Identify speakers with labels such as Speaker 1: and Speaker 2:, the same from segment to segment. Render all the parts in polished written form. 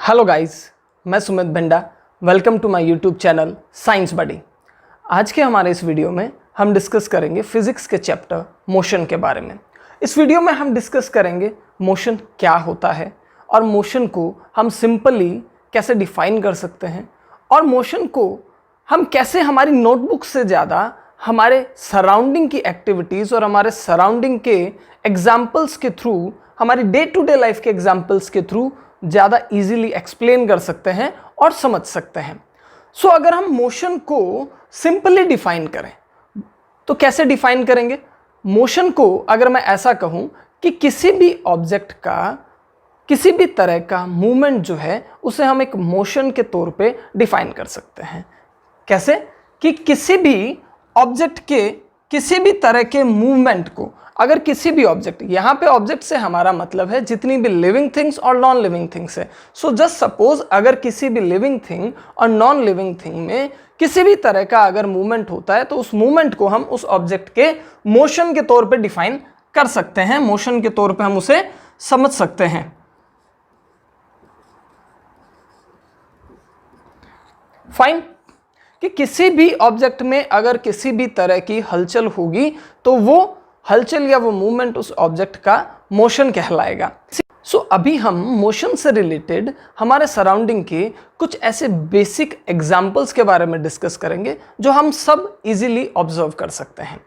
Speaker 1: Hello guys, मैं Sumit Bhinda. Welcome to my YouTube channel science buddy. आज के हमारे इस वीडियो में हम डिस्कस करेंगे फिजिक्स के चैप्टर मोशन के बारे में। इस वीडियो में हम डिस्कस करेंगे मोशन क्या होता है और मोशन को हम सिंपली कैसे डिफाइन कर सकते हैं और मोशन को हम कैसे हमारी नोटबुक से ज़्यादा हमारे सराउंडिंग की एक्टिविटीज़ और हमारे सराउंडिंग के एग्जाम्पल्स के थ्रू, हमारी डे टू डे लाइफ के एग्जाम्पल्स के थ्रू ज़्यादा इजीली एक्सप्लेन कर सकते हैं और समझ सकते हैं। सो अगर हम मोशन को सिंपली डिफाइन करें तो कैसे डिफाइन करेंगे? मोशन को अगर मैं ऐसा कहूं कि किसी भी ऑब्जेक्ट का किसी भी तरह का मूवमेंट जो है उसे हम एक मोशन के तौर पे डिफाइन कर सकते हैं। कैसे? कि किसी भी ऑब्जेक्ट के किसी भी तरह के मूवमेंट को, अगर किसी भी ऑब्जेक्ट, यहाँ पे ऑब्जेक्ट से हमारा मतलब है जितनी भी लिविंग थिंग्स और नॉन लिविंग थिंग्स है। सो जस्ट सपोज अगर किसी भी लिविंग थिंग और नॉन लिविंग थिंग में किसी भी तरह का अगर मूवमेंट होता है तो उस मूवमेंट को हम उस ऑब्जेक्ट के मोशन के तौर पे डिफाइन कर सकते हैं, मोशन के तौर पे हम उसे समझ सकते हैं। फाइन, कि किसी भी ऑब्जेक्ट में अगर किसी भी तरह की हलचल होगी तो वो हलचल या वो मूवमेंट उस ऑब्जेक्ट का मोशन कहलाएगा। सो अभी हम मोशन से रिलेटेड हमारे सराउंडिंग के कुछ ऐसे बेसिक एग्जाम्पल्स के बारे में डिस्कस करेंगे जो हम सब इजीली ऑब्जर्व कर सकते हैं।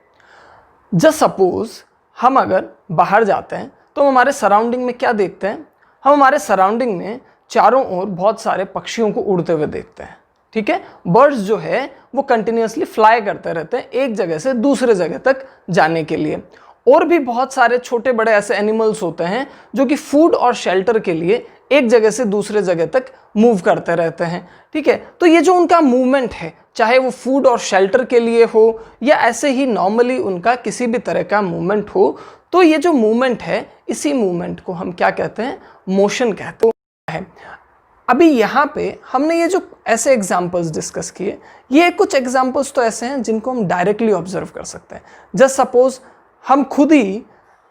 Speaker 1: जस्ट सपोज हम अगर बाहर जाते हैं तो हमारे सराउंडिंग में क्या देखते हैं? हम हमारे सराउंडिंग में चारों ओर बहुत सारे पक्षियों को उड़ते हुए देखते हैं। ठीक है, बर्ड्स जो है वो कंटिन्यूसली फ्लाई करते रहते हैं एक जगह से दूसरे जगह तक जाने के लिए। और भी बहुत सारे छोटे बड़े ऐसे एनिमल्स होते हैं जो कि फूड और शेल्टर के लिए एक जगह से दूसरे जगह तक मूव करते रहते हैं। ठीक है, तो ये जो उनका मूवमेंट है, चाहे वो फूड और शेल्टर के लिए हो या ऐसे ही नॉर्मली उनका किसी भी तरह का मूवमेंट हो, तो ये जो मूवमेंट है इसी मूवमेंट को हम क्या कहते हैं? मोशन कहते हैं। अभी यहाँ पे हमने ये जो ऐसे एग्जाम्पल्स डिस्कस किए, ये कुछ एग्जाम्पल्स तो ऐसे हैं जिनको हम डायरेक्टली ऑब्जर्व कर सकते हैं। जस्ट सपोज हम खुद ही,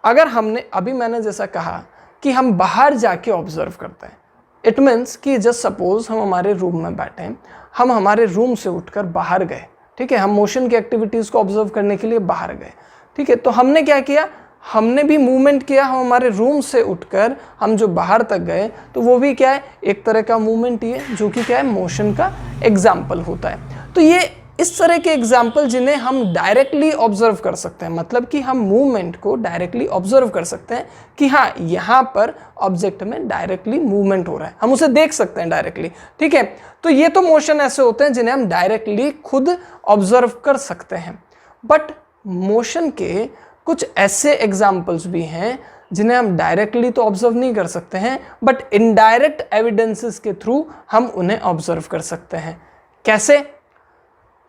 Speaker 1: अगर हमने अभी मैंने जैसा कहा कि हम बाहर जाके ऑब्जर्व करते हैं, इट मीन्स कि जस्ट सपोज हम हमारे रूम में बैठे हैं, हम हमारे रूम से उठकर बाहर गए। ठीक है, हम मोशन की एक्टिविटीज़ को ऑब्जर्व करने के लिए बाहर गए। ठीक है, तो हमने क्या किया? हमने भी मूवमेंट किया। हम हमारे रूम से उठकर हम जो बाहर तक गए तो वो भी क्या है? एक तरह का मूवमेंट ही है जो कि क्या है? मोशन का एग्जाम्पल होता है। तो ये इस तरह के एग्जाम्पल जिन्हें हम डायरेक्टली ऑब्जर्व कर सकते हैं, मतलब कि हम मूवमेंट को डायरेक्टली ऑब्जर्व कर सकते हैं कि हाँ, यहाँ पर ऑब्जेक्ट में डायरेक्टली मूवमेंट हो रहा है, हम उसे देख सकते हैं डायरेक्टली। ठीक है, तो ये तो मोशन ऐसे होते हैं जिन्हें हम डायरेक्टली खुद ऑब्जर्व कर सकते हैं। बट मोशन के कुछ ऐसे एग्जाम्पल्स भी हैं जिन्हें हम डायरेक्टली तो ऑब्जर्व नहीं कर सकते हैं, बट इनडायरेक्ट एविडेंसेस के थ्रू हम उन्हें ऑब्जर्व कर सकते हैं। कैसे?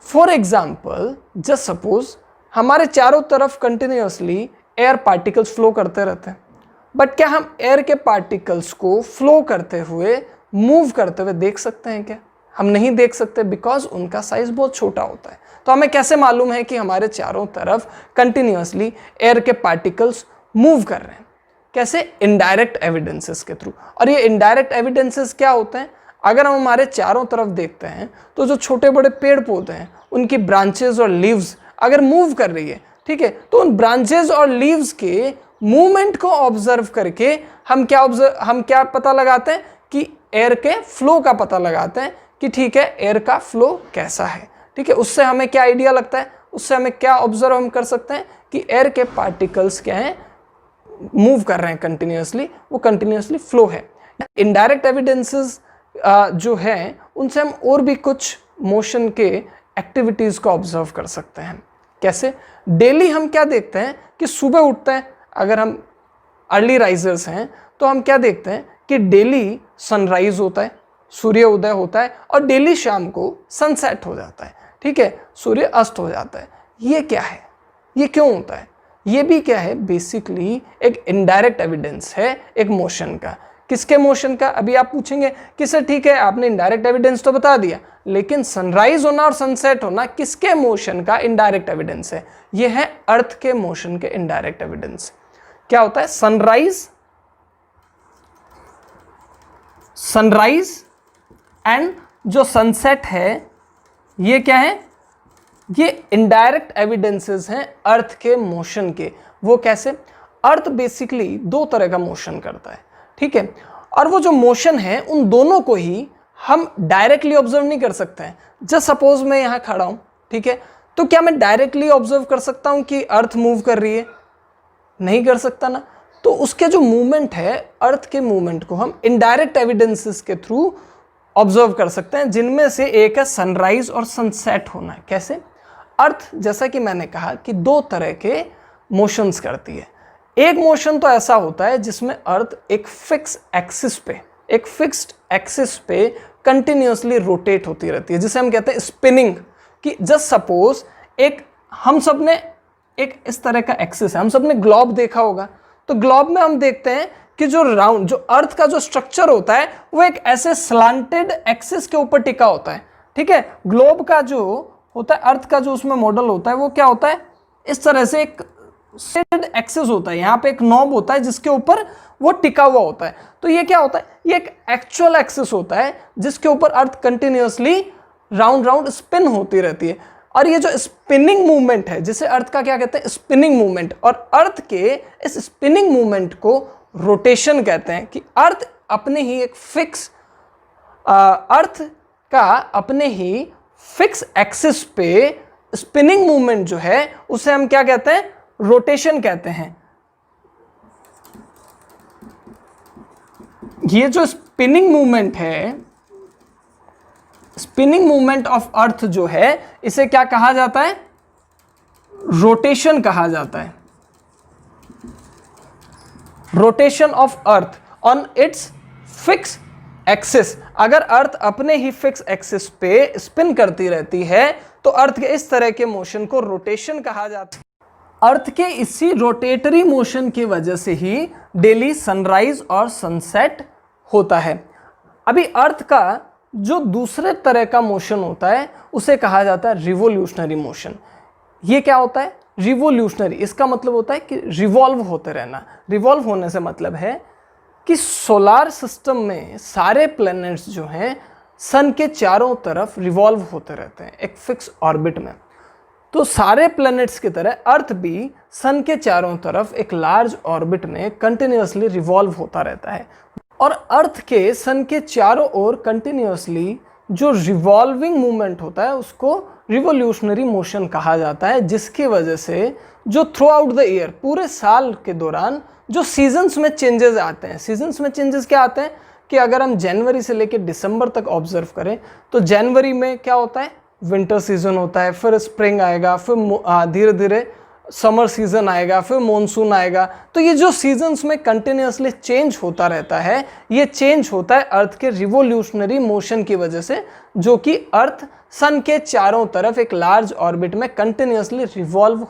Speaker 1: फॉर एग्जाम्पल, जस्ट सपोज हमारे चारों तरफ कंटिन्यूसली एयर पार्टिकल्स फ्लो करते रहते हैं, बट क्या हम एयर के पार्टिकल्स को फ्लो करते हुए, मूव करते हुए देख सकते हैं क्या? हम नहीं देख सकते, बिकॉज उनका साइज बहुत छोटा होता है। तो हमें कैसे मालूम है कि हमारे चारों तरफ कंटिन्यूसली एयर के पार्टिकल्स मूव कर रहे हैं? कैसे? इनडायरेक्ट एविडेंसेस के थ्रू। और ये इनडायरेक्ट एविडेंसेस क्या होते हैं? अगर हम हमारे चारों तरफ देखते हैं तो जो छोटे बड़े पेड़ पौधे हैं उनकी ब्रांचेज और लीव्स अगर मूव कर रही है, ठीक है, तो उन ब्रांचेज और लीव्स के मूवमेंट को ऑब्जर्व करके हम क्या पता लगाते हैं? कि एयर के फ्लो का पता लगाते हैं कि ठीक है, एयर का फ्लो कैसा है। ठीक है, उससे हमें क्या आइडिया लगता है? उससे हमें क्या ऑब्जर्व हम कर सकते हैं कि एयर के पार्टिकल्स क्या हैं? मूव कर रहे हैं कंटिन्यूसली, वो कंटिन्यूसली फ्लो है। इनडायरेक्ट एविडेंसेस जो है उनसे हम और भी कुछ मोशन के एक्टिविटीज़ को ऑब्जर्व कर सकते हैं। कैसे? डेली हम क्या देखते हैं कि सुबह उठते हैं, अगर हम अर्ली राइजर्स हैं तो हम क्या देखते हैं कि डेली सनराइज होता है, सूर्य उदय होता है, और डेली शाम को सनसेट हो जाता है। ठीक है, सूर्य अस्त हो जाता है। ये क्या है? ये क्यों होता है? ये भी क्या है? बेसिकली एक इनडायरेक्ट एविडेंस है एक मोशन का। किसके मोशन का? अभी आप पूछेंगे कि सर ठीक है, आपने इनडायरेक्ट एविडेंस तो बता दिया, लेकिन सनराइज होना और सनसेट होना किसके मोशन का इनडायरेक्ट एविडेंस है? ये है अर्थ के मोशन के इनडायरेक्ट एविडेंस। क्या होता है? सनराइज सनराइज एंड जो सनसेट है ये क्या है, ये इनडायरेक्ट एविडेंसेस हैं अर्थ के मोशन के। वो कैसे? अर्थ बेसिकली दो तरह का मोशन करता है, ठीक है, और वो जो मोशन है उन दोनों को ही हम डायरेक्टली ऑब्जर्व नहीं कर सकते हैं। जस्ट सपोज मैं यहाँ खड़ा हूँ, ठीक है, तो क्या मैं डायरेक्टली ऑब्जर्व कर सकता हूँ कि अर्थ मूव कर रही है? नहीं कर सकता ना। तो उसके जो मूवमेंट है, अर्थ के मूवमेंट को हम इनडायरेक्ट एविडेंसेस के थ्रू ऑब्जर्व कर सकते हैं, जिनमें से एक है सनराइज और सनसेट होना है। कैसे? अर्थ जैसा कि मैंने कहा कि दो तरह के मोशंस करती है। एक मोशन तो ऐसा होता है जिसमें अर्थ एक फिक्स एक्सिस पे, एक फिक्स्ड एक्सिस पे कंटिन्यूअसली रोटेट होती रहती है, जिसे हम कहते हैं स्पिनिंग। कि जस्ट सपोज एक हम सब ने एक इस तरह का एक्सिस है, हम सब ने ग्लोब देखा होगा, तो ग्लोब में हम देखते हैं कि जो राउंड, जो अर्थ का जो स्ट्रक्चर होता है वो एक ऐसे स्लांटेड एक्सिस के ऊपर टिका होता है, ठीक है। ग्लोब का जो होता है, अर्थ का जो उसमें मॉडल होता है वो क्या होता है, इस तरह से एक एक्सिस होता है, यहाँ पे एक नॉब होता है जिसके ऊपर वो टिका हुआ होता है। तो ये क्या होता है, ये एक एक्चुअल एक्सिस होता है जिसके ऊपर अर्थ कंटिन्यूअसली राउंड राउंड स्पिन होती रहती है। और ये जो स्पिनिंग मूवमेंट है, जिसे अर्थ का क्या कहते हैं, स्पिनिंग मूवमेंट, और अर्थ के इस स्पिनिंग मूवमेंट को रोटेशन कहते हैं। कि अर्थ अपने ही एक फिक्स अर्थ का अपने ही फिक्स एक्सिस पे स्पिनिंग मूवमेंट जो है उसे हम क्या कहते हैं, रोटेशन कहते हैं। ये जो स्पिनिंग मूवमेंट है, स्पिनिंग मूवमेंट ऑफ अर्थ जो है, इसे क्या कहा जाता है, रोटेशन कहा जाता है। Rotation of earth on it's fix axis. अगर अर्थ अपने ही फिक्स एक्सिस पे स्पिन करती रहती है तो अर्थ के इस तरह के मोशन को रोटेशन कहा जाता है। अर्थ के इसी रोटेटरी मोशन की वजह से ही डेली सनराइज और सनसेट होता है। अभी अर्थ का जो दूसरे तरह का मोशन होता है उसे कहा जाता है रिवोल्यूशनरी मोशन। ये क्या होता है, रिवोल्यूशनरी? इसका मतलब होता है कि रिवॉल्व होते रहना। रिवॉल्व होने से मतलब है कि सोलार सिस्टम में सारे प्लैनेट्स जो हैं सन के चारों तरफ रिवॉल्व होते रहते हैं एक फिक्स ऑर्बिट में। तो सारे प्लैनेट्स की तरह अर्थ भी सन के चारों तरफ एक लार्ज ऑर्बिट में कंटिन्यूअसली रिवॉल्व होता रहता है। और अर्थ के सन के चारों ओर कंटिन्यूअसली जो रिवॉल्विंग मूवमेंट होता है उसको रिवोल्यूशनरी मोशन कहा जाता है, जिसकी वजह से जो थ्रू आउट द ईयर, पूरे साल के दौरान जो सीजन्स में चेंजेस आते हैं। सीजन्स में चेंजेस क्या आते हैं कि अगर हम जनवरी से लेकर दिसंबर तक ऑब्जर्व करें तो जनवरी में क्या होता है, विंटर सीजन होता है, फिर स्प्रिंग आएगा, फिर धीरे धीरे समर सीजन आएगा, फिर मॉनसून आएगा। तो ये जो सीजन्स में कंटिन्यूअसली चेंज होता रहता है, ये चेंज होता है अर्थ के रिवोल्यूशनरी मोशन की वजह से, जो कि अर्थ सन के चारों तरफ एक लार्ज ऑर्बिट में कंटिन्यूअसली रिवॉल्व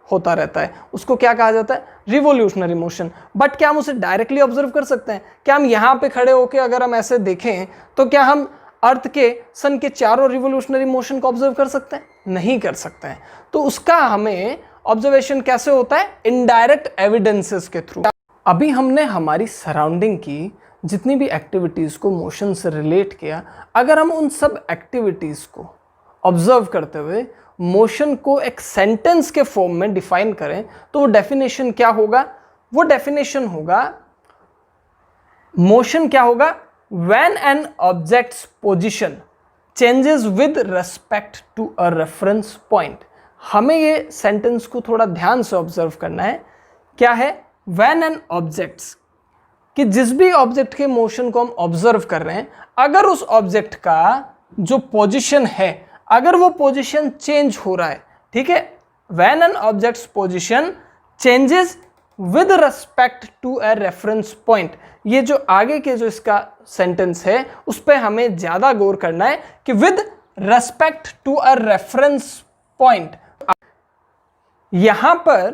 Speaker 1: होता रहता है। उसको क्या कहा जाता है, रिवोल्यूशनरी मोशन। बट क्या हम उसे डायरेक्टली ऑब्जर्व कर सकते हैं? क्या हम यहाँ पे खड़े होकर अगर हम ऐसे देखें तो क्या हम अर्थ के सन के चारों रिवोल्यूशनरी मोशन को ऑब्जर्व कर सकते हैं? नहीं कर सकते हैं। तो उसका हमें ऑब्जर्वेशन कैसे होता है, इनडायरेक्ट एविडेंसेस के थ्रू। अभी हमने हमारी सराउंडिंग की जितनी भी एक्टिविटीज को मोशन से रिलेट किया, अगर हम उन सब एक्टिविटीज को ऑब्जर्व करते हुए मोशन को एक सेंटेंस के फॉर्म में डिफाइन करें तो वो डेफिनेशन क्या होगा? वो डेफिनेशन होगा, मोशन क्या होगा, when an object's position changes with respect to a reference point. हमें ये सेंटेंस को थोड़ा ध्यान से ऑब्जर्व करना है। क्या है, व्हेन एन ऑब्जेक्ट्स, कि जिस भी ऑब्जेक्ट के मोशन को हम ऑब्जर्व कर रहे हैं, अगर उस ऑब्जेक्ट का जो पोजीशन है, अगर वो पोजीशन चेंज हो रहा है, ठीक है, when an object's position changes with respect to a reference point. ये जो आगे के जो इसका सेंटेंस है उस पर हमें ज्यादा गौर करना है कि with respect to a reference point. यहां पर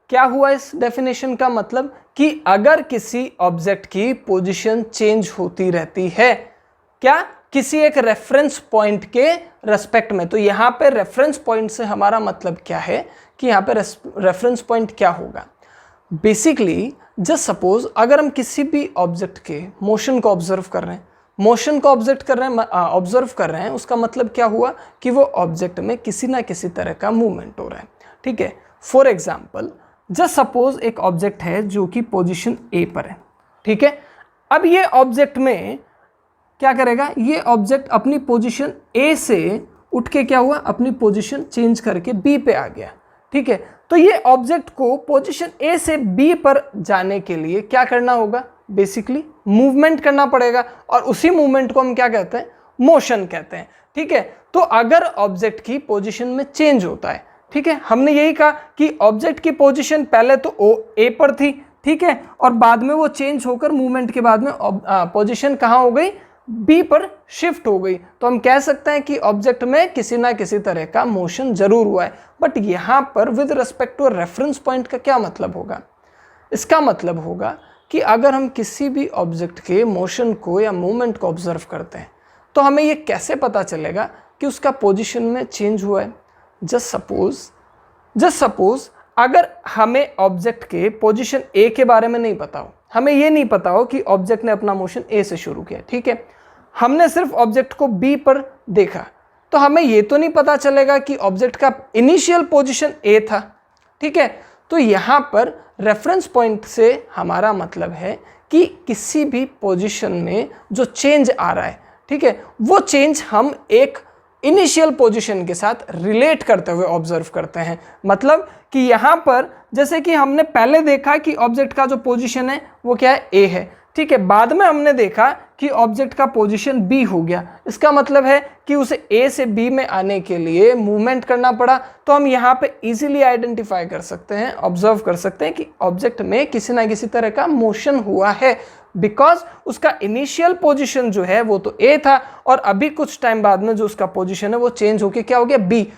Speaker 1: क्या हुआ इस डेफिनेशन का मतलब कि अगर किसी ऑब्जेक्ट की पोजीशन चेंज होती रहती है, क्या, किसी एक रेफरेंस पॉइंट के रेस्पेक्ट में। तो यहां पे रेफरेंस पॉइंट से हमारा मतलब क्या है कि यहां पे रेफरेंस पॉइंट क्या होगा, बेसिकली जस्ट सपोज अगर हम किसी भी ऑब्जेक्ट के मोशन को ऑब्जर्व कर रहे हैं मोशन को ऑब्जर्व कर रहे हैं, उसका मतलब क्या हुआ कि वो ऑब्जेक्ट में किसी ना किसी तरह का मूवमेंट हो रहा है। ठीक है, फॉर एग्जाम्पल जस्ट सपोज एक ऑब्जेक्ट है जो कि पोजीशन ए पर है। ठीक है, अब ये ऑब्जेक्ट में क्या करेगा, ये ऑब्जेक्ट अपनी पोजीशन ए से उठ के क्या हुआ, अपनी पोजीशन चेंज करके बी पे आ गया। ठीक है, तो ये ऑब्जेक्ट को पोजीशन ए से बी पर जाने के लिए क्या करना होगा, बेसिकली मूवमेंट करना पड़ेगा, और उसी मूवमेंट को हम क्या कहते हैं, मोशन कहते हैं। ठीक है, तो अगर ऑब्जेक्ट की पोजीशन में चेंज होता है, ठीक है, हमने यही कहा कि ऑब्जेक्ट की पोजीशन पहले तो ए पर थी, ठीक है, और बाद में वो चेंज होकर मूवमेंट के बाद में पोजीशन कहाँ हो गई, बी पर शिफ्ट हो गई। तो हम कह सकते हैं कि ऑब्जेक्ट में किसी ना किसी तरह का मोशन जरूर हुआ है। बट यहाँ पर with respect to reference point का क्या मतलब होगा, इसका मतलब होगा कि अगर हम किसी भी ऑब्जेक्ट के मोशन को या मूवमेंट को ऑब्जर्व करते हैं तो हमें ये कैसे पता चलेगा कि उसका पोजीशन में चेंज हुआ है। जस्ट सपोज अगर हमें ऑब्जेक्ट के पोजीशन ए के बारे में नहीं पता हो, हमें ये नहीं पता हो कि ऑब्जेक्ट ने अपना मोशन ए से शुरू किया, ठीक है, हमने सिर्फ ऑब्जेक्ट को बी पर देखा, तो हमें ये तो नहीं पता चलेगा कि ऑब्जेक्ट का इनिशियल पोजीशन ए था। ठीक है, तो यहाँ पर रेफरेंस पॉइंट से हमारा मतलब है कि किसी भी पोजीशन में जो चेंज आ रहा है, ठीक है, वो चेंज हम एक इनिशियल पोजीशन के साथ रिलेट करते हुए ऑब्जर्व करते हैं। मतलब कि यहाँ पर जैसे कि हमने पहले देखा कि ऑब्जेक्ट का जो पोजीशन है वो क्या है, ए है, ठीक है, बाद में हमने देखा कि ऑब्जेक्ट का पोजीशन बी हो गया। इसका मतलब है कि उसे ए से बी में आने के लिए मूवमेंट करना पड़ा। तो हम यहाँ पे इजीली आइडेंटिफाई कर सकते हैं, ऑब्जर्व कर सकते हैं कि ऑब्जेक्ट में किसी ना किसी तरह का मोशन हुआ है, बिकॉज उसका इनिशियल पोजीशन जो है वो तो ए था और अभी कुछ टाइम बाद में जो उसका पोजीशन है वो चेंज होके क्या हो गया, बी।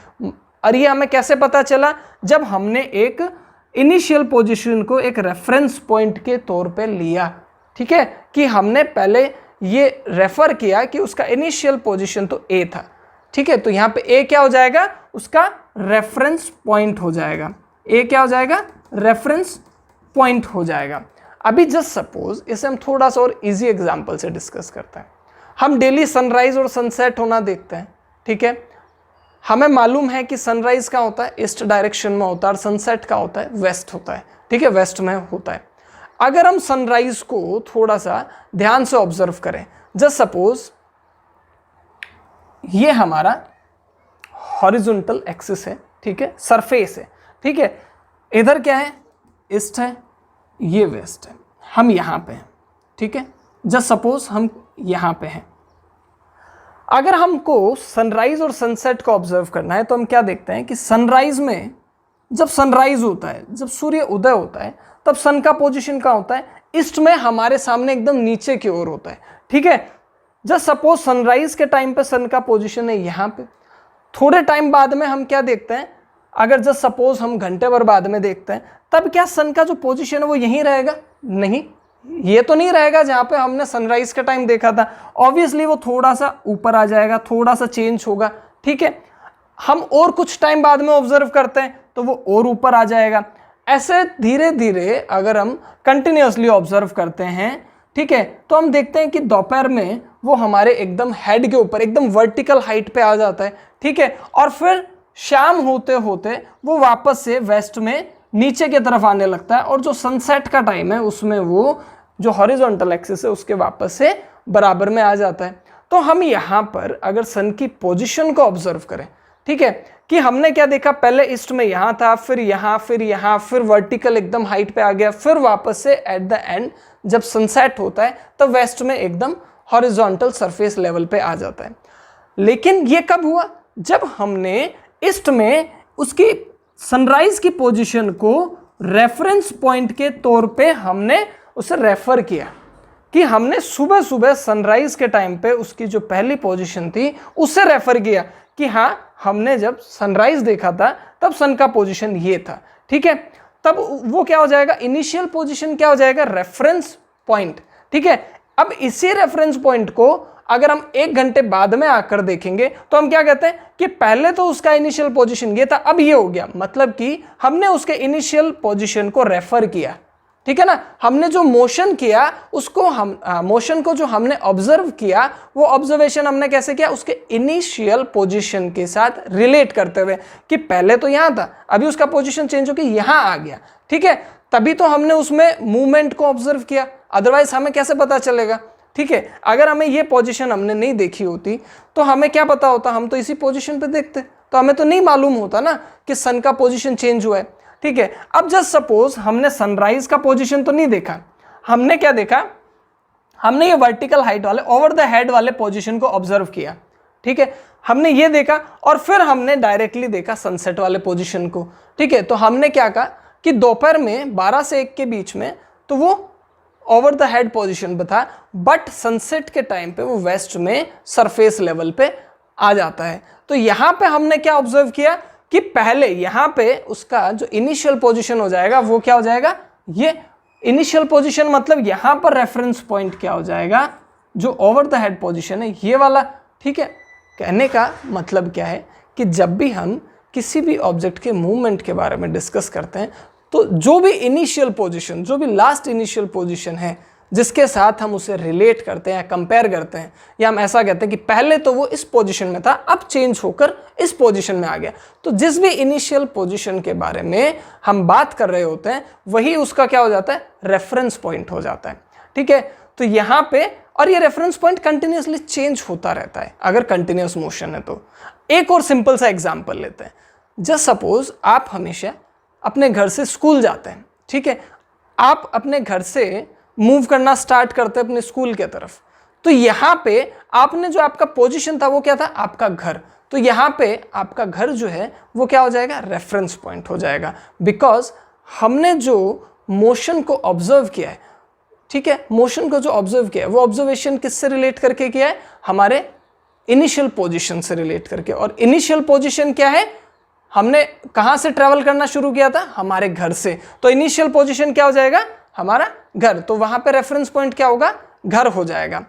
Speaker 1: और ये हमें कैसे पता चला, जब हमने एक इनिशियल पोजीशन को एक रेफरेंस पॉइंट के तौर पे लिया। ठीक है, कि हमने पहले ये रेफर किया कि उसका इनिशियल पोजीशन तो ए था। ठीक है, तो यहाँ पे ए क्या हो जाएगा, उसका रेफरेंस पॉइंट हो जाएगा। ए क्या हो जाएगा, रेफरेंस पॉइंट हो जाएगा। अभी जस्ट सपोज इसे हम थोड़ा सा और इजी एग्जांपल से डिस्कस करते हैं। हम डेली सनराइज और सनसेट होना देखते हैं। ठीक है, हमें मालूम है कि सनराइज का होता है ईस्ट डायरेक्शन में होता है और सनसेट का होता है वेस्ट होता है। ठीक है, वेस्ट में होता है। अगर हम सनराइज को थोड़ा सा ध्यान से ऑब्जर्व करें, जस्ट सपोज ये हमारा हॉरिजॉन्टल एक्सिस है, ठीक है, सरफेस है, ठीक है, इधर क्या है, ईस्ट है, ये वेस्ट है, हम यहाँ पे हैं। ठीक है, जस्ट सपोज हम यहाँ पे हैं। अगर हमको सनराइज और सनसेट को ऑब्जर्व करना है तो हम क्या देखते हैं कि सनराइज में जब सनराइज होता है, जब सूर्य उदय होता है, तब सन का पोजीशन कहाँ होता है, ईस्ट में, हमारे सामने एकदम नीचे की ओर होता है। ठीक है, जस्ट सपोज सनराइज के टाइम पे सन का पोजीशन है यहाँ पे। थोड़े टाइम बाद में हम क्या देखते हैं, अगर जस्ट सपोज हम घंटे भर बाद में देखते हैं, तब क्या सन का जो पोजीशन है वो यहीं रहेगा, नहीं, ये तो नहीं रहेगा जहाँ पे हमने सनराइज का टाइम देखा था। ऑब्वियसली वो थोड़ा सा ऊपर आ जाएगा, थोड़ा सा चेंज होगा। ठीक है, हम और कुछ टाइम बाद में ऑब्जर्व करते हैं तो वो और ऊपर आ जाएगा। ऐसे धीरे धीरे अगर हम कंटिन्यूअसली ऑब्जर्व करते हैं, ठीक है, तो हम देखते हैं कि दोपहर में वो हमारे एकदम हेड के ऊपर एकदम वर्टिकल हाइट पे आ जाता है। ठीक है, और फिर शाम होते होते वो वापस से वेस्ट में नीचे की तरफ आने लगता है, और जो सनसेट का टाइम है उसमें वो जो हॉरिजॉन्टल एक्सिस है उसके वापस से बराबर में आ जाता है। तो हम यहाँ पर अगर सन की पोजीशन को ऑब्जर्व करें, ठीक है, कि हमने क्या देखा, पहले ईस्ट में यहाँ था, फिर यहाँ, फिर यहाँ, फिर वर्टिकल एकदम हाइट पे आ गया, फिर वापस से एट द एंड जब सनसेट होता है तब वेस्ट में एकदम हॉरिजॉन्टल सरफेस लेवल पे आ जाता है। लेकिन ये कब हुआ, जब हमने ईस्ट में उसकी सनराइज की पोजीशन को रेफरेंस पॉइंट के तौर पे हमने उसे रेफर किया, कि हमने सुबह सुबह सनराइज के टाइम पे उसकी जो पहली पोजीशन थी उससे रेफर किया कि हाँ, हमने जब सनराइज देखा था तब सन का पोजीशन ये था। ठीक है, तब वो क्या हो जाएगा, इनिशियल पोजीशन क्या हो जाएगा, रेफरेंस पॉइंट। ठीक है, अब इसी रेफरेंस पॉइंट को अगर हम 1 घंटे बाद में आकर देखेंगे तो हम क्या कहते हैं कि पहले तो उसका इनिशियल पोजीशन ये था, अब ये हो गया। मतलब कि हमने उसके इनिशियल पोजीशन को रेफर किया। ठीक है ना। हमने जो मोशन किया उसको मोशन को जो हमने ऑब्जर्व किया वो ऑब्जर्वेशन हमने कैसे किया, उसके इनिशियल पोजीशन के साथ रिलेट करते हुए कि पहले तो यहां था, अभी उसका पोजीशन चेंज होकर यहां आ गया, ठीक है, तभी तो हमने उसमें मूवमेंट को ऑब्जर्व किया, अदरवाइज हमें कैसे पता चलेगा, ठीक है। अगर हमें ये पोजीशन हमने नहीं देखी होती तो हमें क्या पता होता, हम तो इसी पोजीशन पे देखते, तो हमें तो नहीं मालूम होता ना कि सन का पोजीशन चेंज हुआ है, ठीक है। अब जस्ट सपोज हमने सनराइज का पोजीशन तो नहीं देखा, हमने क्या देखा, हमने ये वर्टिकल हाइट वाले ओवर द हेड वाले पोजीशन को ऑब्जर्व किया, ठीक है, हमने ये देखा और फिर हमने डायरेक्टली देखा सनसेट वाले पोजीशन को, ठीक है। तो हमने क्या कहा कि दोपहर में 12 से 1 के बीच में तो वो ओवर द हेड पोजीशन पे था, बट सनसेट के टाइम पे वो वेस्ट में सरफेस लेवल पे आ जाता है। तो यहाँ पे हमने क्या ऑब्जर्व किया कि पहले यहाँ पे उसका जो इनिशियल पोजीशन हो जाएगा वो क्या हो जाएगा, ये इनिशियल पोजीशन मतलब यहाँ पर रेफरेंस पॉइंट क्या हो जाएगा, जो ओवर द हेड पोजीशन है ये वाला, ठीक है। कहने का मतलब क्या है कि जब भी हम किसी भी ऑब्जेक्ट के मूवमेंट के बारे में डिस्कस करते हैं तो जो भी इनिशियल पोजीशन, जो भी लास्ट इनिशियल पोजीशन है जिसके साथ हम उसे रिलेट करते हैं, कंपेयर करते हैं, या हम ऐसा कहते हैं कि पहले तो वो इस पोजीशन में था, अब चेंज होकर इस पोजीशन में आ गया, तो जिस भी इनिशियल पोजीशन के बारे में हम बात कर रहे होते हैं वही उसका क्या हो जाता है, रेफरेंस पॉइंट हो जाता है, ठीक है। तो यहाँ पे, और ये रेफरेंस पॉइंट कंटिन्यूसली चेंज होता रहता है अगर कंटिन्यूस मोशन है तो। एक और सिंपल सा एग्जाम्पल लेते हैं, जस्ट सपोज आप हमेशा अपने घर से स्कूल जाते हैं, ठीक है, आप अपने घर से मूव करना स्टार्ट करते हैं अपने स्कूल के तरफ, तो यहाँ पे आपने जो आपका पोजीशन था वो क्या था, आपका घर, तो यहाँ पे आपका घर जो है वो क्या हो जाएगा, रेफरेंस पॉइंट हो जाएगा, बिकॉज हमने जो मोशन को ऑब्जर्व किया है, ठीक है, मोशन को जो ऑब्जर्व किया है वो ऑब्जर्वेशन किससे रिलेट करके किया है, हमारे इनिशियल पोजीशन से रिलेट करके। और इनिशियल पोजीशन क्या है, हमने कहां से ट्रेवल करना शुरू किया था, हमारे घर से, तो इनिशियल पोजीशन क्या हो जाएगा, हमारा घर, तो वहां पे रेफरेंस पॉइंट क्या होगा, घर हो जाएगा।